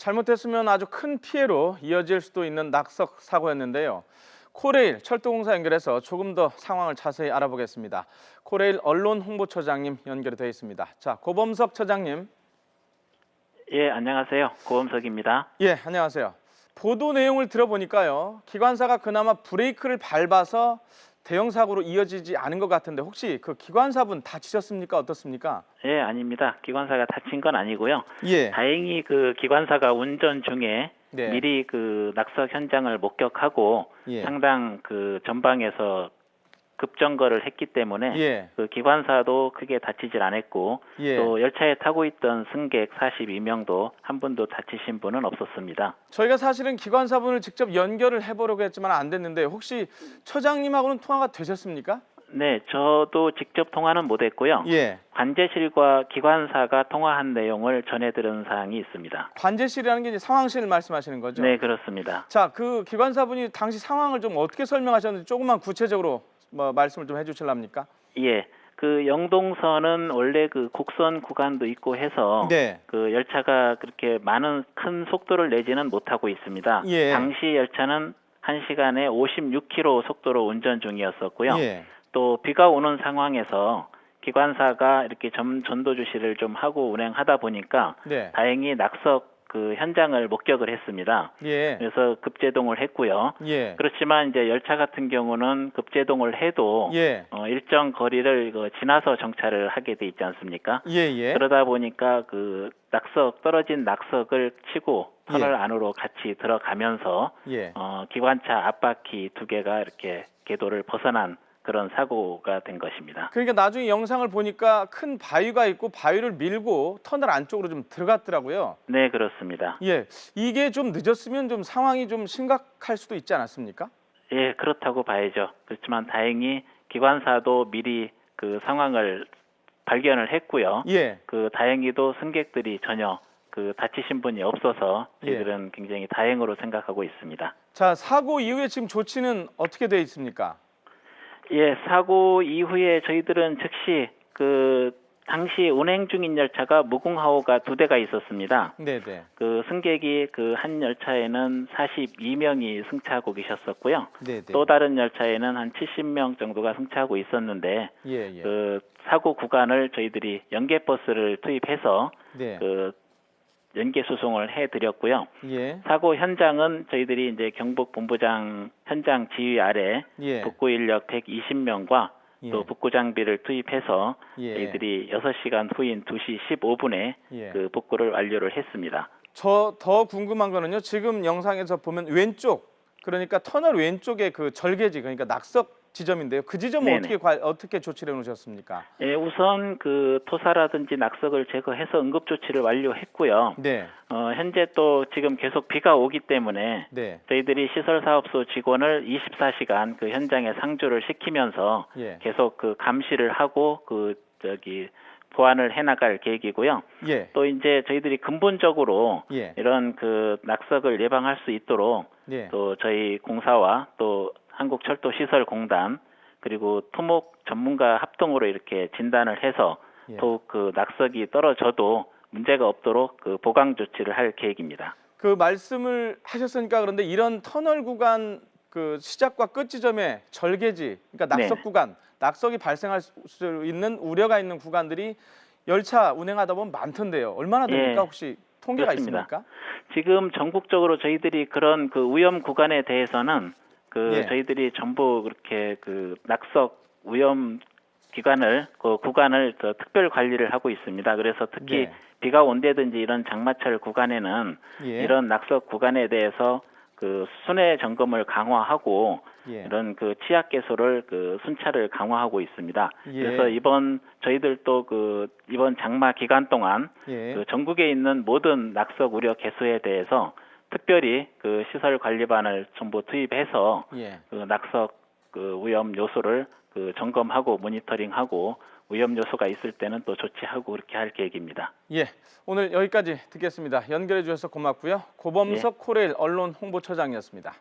잘못했으면 아주 큰 피해로 이어질 수도 있는 낙석 사고였는데요. 코레일 철도공사 연결해서 조금 더 상황을 자세히 알아보겠습니다. 코레일 언론홍보처장님 연결이 되어 있습니다. 자, 고범석 처장님. 예, 안녕하세요. 고범석입니다. 예, 안녕하세요. 보도 내용을 들어보니까요, 기관사가 그나마 브레이크를 밟아서 대형 사고로 이어지지 않은 것 같은데 혹시 그 기관사분 다치셨습니까? 어떻습니까? 예, 아닙니다. 기관사가 다친 건 아니고요. 예. 다행히 그 기관사가 운전 중에 네. 미리 그 낙석 현장을 목격하고 예. 상당 그 전방에서 급정거를 했기 때문에 예. 그 기관사도 크게 다치질 않았고 예. 또 열차에 타고 있던 승객 42명도 한 분도 다치신 분은 없었습니다. 저희가 사실은 기관사분을 직접 연결을 해보려고 했지만 안 됐는데 혹시 처장님하고는 통화가 되셨습니까? 네, 저도 직접 통화는 못했고요. 예. 관제실과 기관사가 통화한 내용을 전해들은 사항이 있습니다. 관제실이라는 게 이제 상황실을 말씀하시는 거죠? 네, 그렇습니다. 자, 그 기관사분이 당시 상황을 좀 어떻게 설명하셨는지 조금만 구체적으로 말씀을 좀 해주실랍니까? 예, 그 영동선은 원래 그 곡선 구간도 있고 해서 네. 그 열차가 그렇게 많은 큰 속도를 내지는 못하고 있습니다. 예. 당시 열차는 1시간에 56km 속도로 운전 중이었었고요. 예. 또 비가 오는 상황에서 기관사가 이렇게 전도 주시를 좀 하고 운행하다 보니까 네. 다행히 낙석 그 현장을 목격을 했습니다. 예. 그래서 급제동을 했고요. 예. 그렇지만 이제 열차 같은 경우는 급제동을 해도 예. 일정 거리를 지나서 정차를 하게 돼 있지 않습니까? 예. 그러다 보니까 그 떨어진 낙석을 치고 터널 예. 안으로 같이 들어가면서 예. 기관차 앞바퀴 두 개가 이렇게 궤도를 벗어난 그런 사고가 된 것입니다. 그러니까 나중에 영상을 보니까 큰 바위가 있고 바위를 밀고 터널 안쪽으로 좀 들어갔더라고요. 네, 그렇습니다. 예, 이게 좀 늦었으면 좀 상황이 좀 심각할 수도 있지 않았습니까? 예, 그렇다고 봐야죠. 그렇지만 다행히 기관사도 미리 그 상황을 발견을 했고요. 예. 그 다행히도 승객들이 전혀 그 다치신 분이 없어서 저희들은 굉장히 다행으로 생각하고 있습니다. 자, 사고 이후에 지금 조치는 어떻게 돼 있습니까? 예, 사고 이후에 저희들은 즉시 그 당시 운행 중인 열차가 무궁화호가 2대가 있었습니다. 네네. 그 승객이 그 한 열차에는 42명이 승차하고 계셨었고요. 네네. 또 다른 열차에는 한 70명 정도가 승차하고 있었는데 예. 그 사고 구간을 저희들이 연계버스를 투입해서 네. 그 연계 수송을 해드렸고요. 예. 사고 현장은 저희들이 이제 경북 본부장 현장 지휘 아래 예. 복구 인력 120명과 예. 또 복구 장비를 투입해서 예. 저희들이 6시간 후인 2시 15분에 예. 그 복구를 완료를 했습니다. 저 더 궁금한 거는요. 지금 영상에서 보면 왼쪽, 그러니까 터널 왼쪽에 그 절개지, 그러니까 낙석 지점인데요. 그 지점은 네네. 어떻게 조치를 해놓으셨습니까? 예, 우선 그 토사라든지 낙석을 제거해서 응급 조치를 완료했고요. 네. 현재 또 지금 계속 비가 오기 때문에 네. 저희들이 시설사업소 직원을 24시간 그 현장에 상주를 시키면서 예. 계속 그 감시를 하고 보완을 해나갈 계획이고요. 예. 또 이제 저희들이 근본적으로 예. 이런 그 낙석을 예방할 수 있도록 예. 또 저희 공사와 또 한국철도시설공단 그리고 토목 전문가 합동으로 이렇게 진단을 해서 예. 더욱 그 낙석이 떨어져도 문제가 없도록 그 보강 조치를 할 계획입니다. 그 말씀을 하셨으니까 그런데 이런 터널 구간 그 시작과 끝 지점에 절개지, 그러니까 낙석 네. 구간, 낙석이 발생할 수 있는 우려가 있는 구간들이 열차 운행하다 보면 많던데요. 얼마나 됩니까? 예. 혹시 통계가 그렇습니다. 있습니까? 지금 전국적으로 저희들이 그런 그 위험 구간에 대해서는 예. 저희들이 전부 그렇게 그 낙석 위험 그 구간을 더 특별 관리를 하고 있습니다. 그래서 특히 네. 비가 온다든지 이런 장마철 구간에는 예. 이런 낙석 구간에 대해서 그 순회 점검을 강화하고 예. 이런 그 취약 개소를 그 순찰을 강화하고 있습니다. 예. 그래서 저희들도 이번 장마 기간 동안 예. 그 전국에 있는 모든 낙석 우려 개소에 대해서 특별히 그 시설 관리반을 전부 투입해서 예. 그 낙석 그 위험 요소를 그 점검하고 모니터링하고 위험 요소가 있을 때는 또 조치하고 그렇게 할 계획입니다. 예. 오늘 여기까지 듣겠습니다. 연결해 주셔서 고맙고요. 고범석 코레일 언론 홍보처장이었습니다.